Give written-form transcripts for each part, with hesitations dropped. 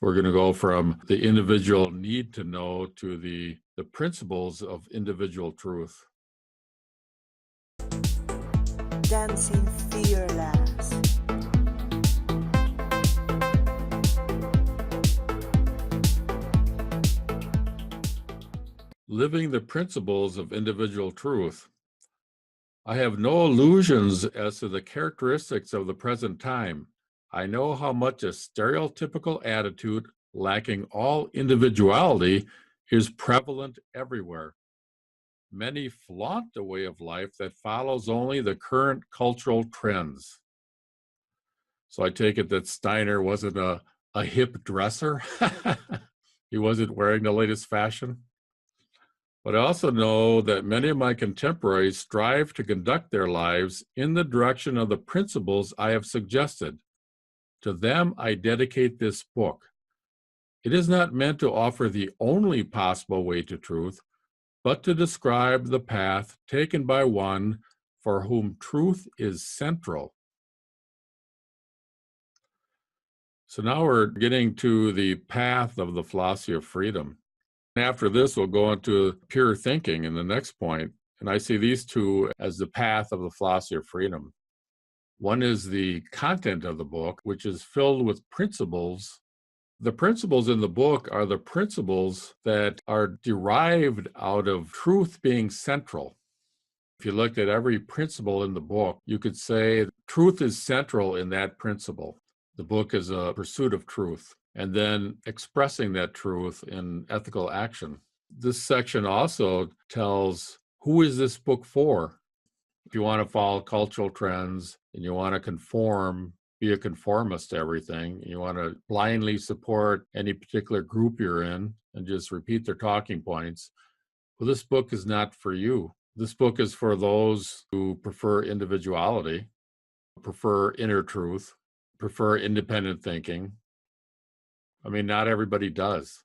We're going to go from the individual need to know to the principles of individual truth. Dancing fearless. Living the principles of individual truth. I have no illusions as to the characteristics of the present time. I know how much a stereotypical attitude, lacking all individuality, is prevalent everywhere. Many flaunt a way of life that follows only the current cultural trends. So I take it that Steiner wasn't a hip dresser. He wasn't wearing the latest fashion. But I also know that many of my contemporaries strive to conduct their lives in the direction of the principles I have suggested. To them, I dedicate this book. It is not meant to offer the only possible way to truth, but to describe the path taken by one for whom truth is central. So now we're getting to the path of the philosophy of freedom. After this, we'll go into pure thinking in the next point, and I see these two as the path of the philosophy of freedom. One is the content of the book, which is filled with principles. The principles in the book are the principles that are derived out of truth being central. If you looked at every principle in the book, you could say truth is central in that principle. The book is a pursuit of truth, and then expressing that truth in ethical action. This section also tells who is this book for? If you want to follow cultural trends and you want to conform, be a conformist to everything, you want to blindly support any particular group you're in and just repeat their talking points, well, this book is not for you. This book is for those who prefer individuality, prefer inner truth, prefer independent thinking. I mean, not everybody does.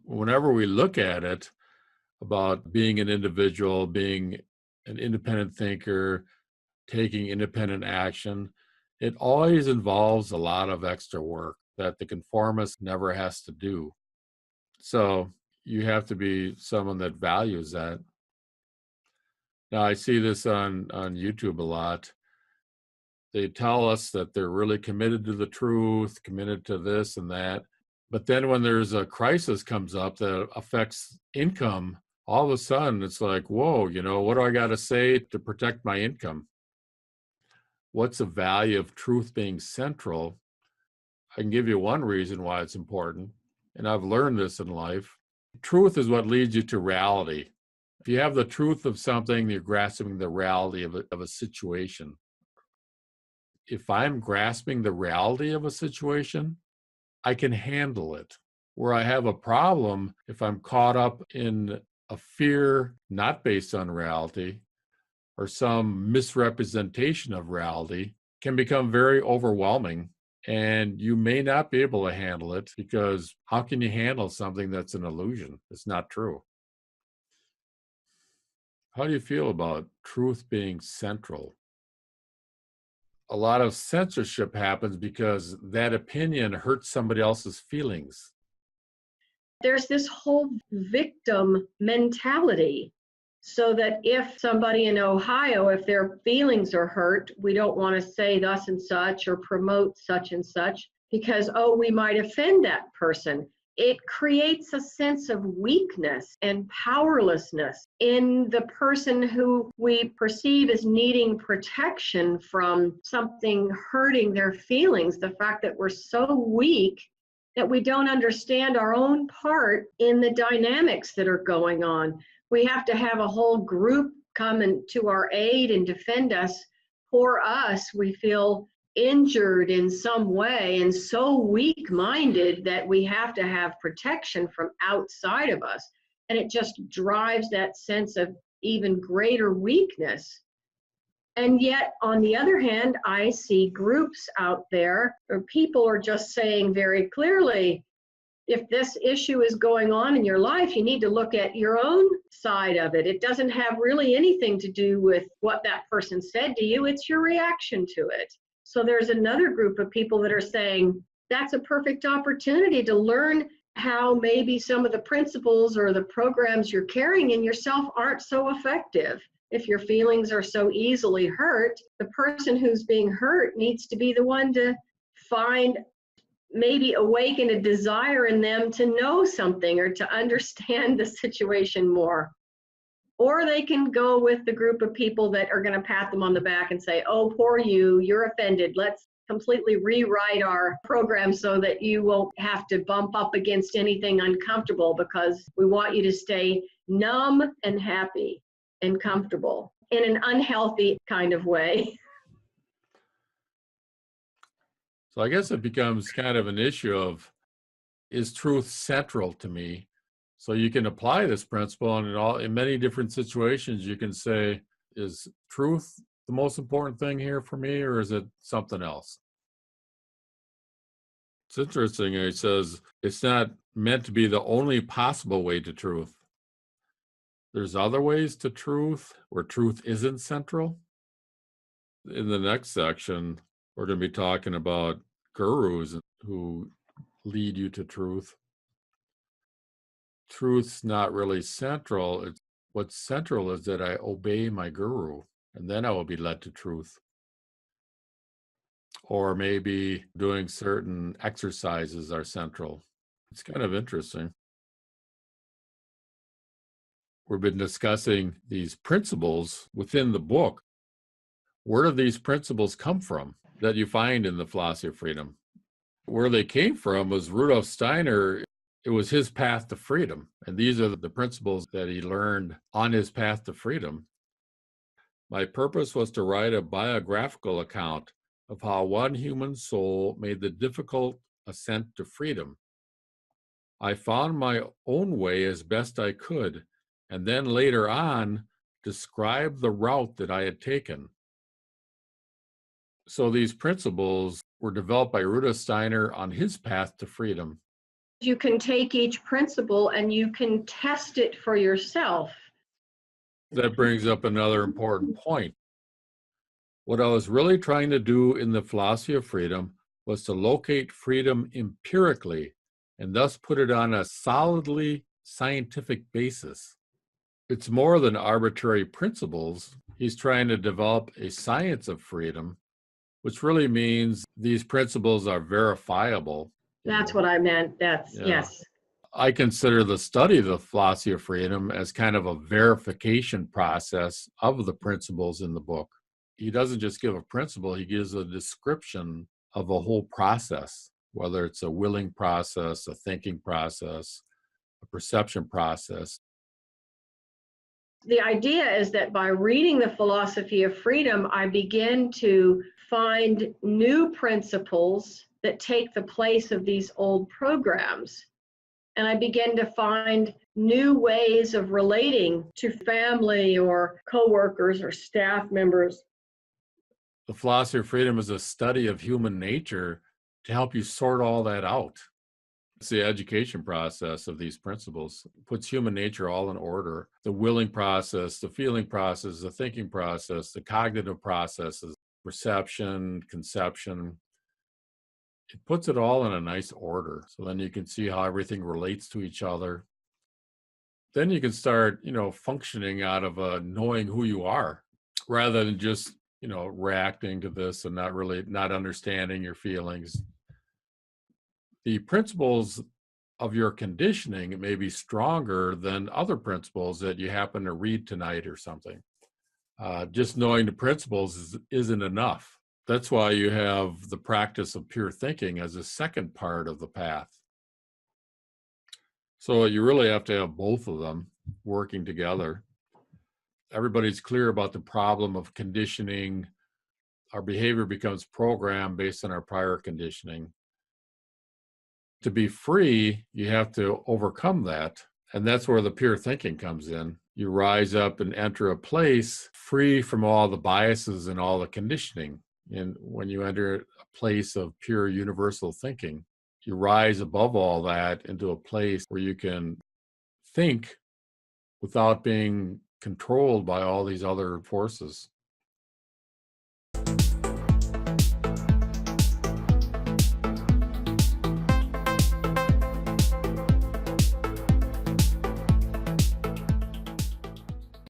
Whenever we look at it about being an individual, being an independent thinker, taking independent action, it always involves a lot of extra work that the conformist never has to do. So you have to be someone that values that. Now, I see this on YouTube a lot. They tell us that they're really committed to the truth, committed to this and that. But then when there's a crisis comes up that affects income, all of a sudden it's like, whoa, what do I got to say to protect my income? What's the value of truth being central? I can give you one reason why it's important, and I've learned this in life. Truth is what leads you to reality. If you have the truth of something, you're grasping the reality of a situation. If I'm grasping the reality of a situation, I can handle it. Where I have a problem, if I'm caught up in a fear not based on reality or some misrepresentation of reality, can become very overwhelming, and you may not be able to handle it, because how can you handle something that's an illusion? It's not true. How do you feel about truth being central? A lot of censorship happens because that opinion hurts somebody else's feelings. There's this whole victim mentality, so that if somebody in Ohio, if their feelings are hurt, we don't want to say thus and such or promote such and such because, we might offend that person. It creates a sense of weakness and powerlessness in the person who we perceive as needing protection from something hurting their feelings. The fact that we're so weak that we don't understand our own part in the dynamics that are going on. We have to have a whole group come to our aid and defend us. For us, we feel injured in some way and so weak-minded that we have to have protection from outside of us. And it just drives that sense of even greater weakness. And yet, on the other hand, I see groups out there where people are just saying very clearly, if this issue is going on in your life, you need to look at your own side of it. It doesn't have really anything to do with what that person said to you. It's your reaction to it. So there's another group of people that are saying, that's a perfect opportunity to learn how maybe some of the principles or the programs you're carrying in yourself aren't so effective. If your feelings are so easily hurt, the person who's being hurt needs to be the one to find, maybe awaken a desire in them to know something or to understand the situation more. Or they can go with the group of people that are going to pat them on the back and say, oh, poor you, you're offended. Let's completely rewrite our program so that you won't have to bump up against anything uncomfortable, because we want you to stay numb and happy and comfortable in an unhealthy kind of way. So I guess it becomes kind of an issue of, is truth central to me? So you can apply this principle, and in many different situations you can say, is truth the most important thing here for me, or is it something else? It's interesting. He says it's not meant to be the only possible way to truth. There's other ways to truth where truth isn't central. In the next section, we're going to be talking about gurus who lead you to truth. Truth's not really central. What's central is that I obey my guru, and then I will be led to truth. Or maybe doing certain exercises are central. It's kind of interesting. We've been discussing these principles within the book. Where do these principles come from that you find in the philosophy of freedom? Where they came from was Rudolf Steiner. It was his path to freedom. And these are the principles that he learned on his path to freedom. My purpose was to write a biographical account of how one human soul made the difficult ascent to freedom. I found my own way as best I could, and then later on described the route that I had taken. So these principles were developed by Rudolf Steiner on his path to freedom. You can take each principle and you can test it for yourself. That brings up another important point. What I was really trying to do in the philosophy of freedom was to locate freedom empirically and thus put it on a solidly scientific basis. It's more than arbitrary principles. He's trying to develop a science of freedom, which really means these principles are verifiable. That's what I meant. Yes. I consider the study of the philosophy of freedom as kind of a verification process of the principles in the book. He doesn't just give a principle, he gives a description of a whole process, whether it's a willing process, a thinking process, a perception process. The idea is that by reading the philosophy of freedom, I begin to find new principles that take the place of these old programs. And I begin to find new ways of relating to family or coworkers or staff members. The philosophy of freedom is a study of human nature to help you sort all that out. It's the education process of these principles. It puts human nature all in order. The willing process, the feeling process, the thinking process, the cognitive processes, perception, conception. It puts it all in a nice order. So then you can see how everything relates to each other. Then you can start, functioning out of knowing who you are, rather than just, reacting to this and not understanding your feelings. The principles of your conditioning may be stronger than other principles that you happen to read tonight or something. Just knowing the principles isn't enough. That's why you have the practice of pure thinking as a second part of the path. So you really have to have both of them working together. Everybody's clear about the problem of conditioning. Our behavior becomes programmed based on our prior conditioning. To be free, you have to overcome that. And that's where the pure thinking comes in. You rise up and enter a place free from all the biases and all the conditioning. And when you enter a place of pure universal thinking, you rise above all that into a place where you can think without being controlled by all these other forces.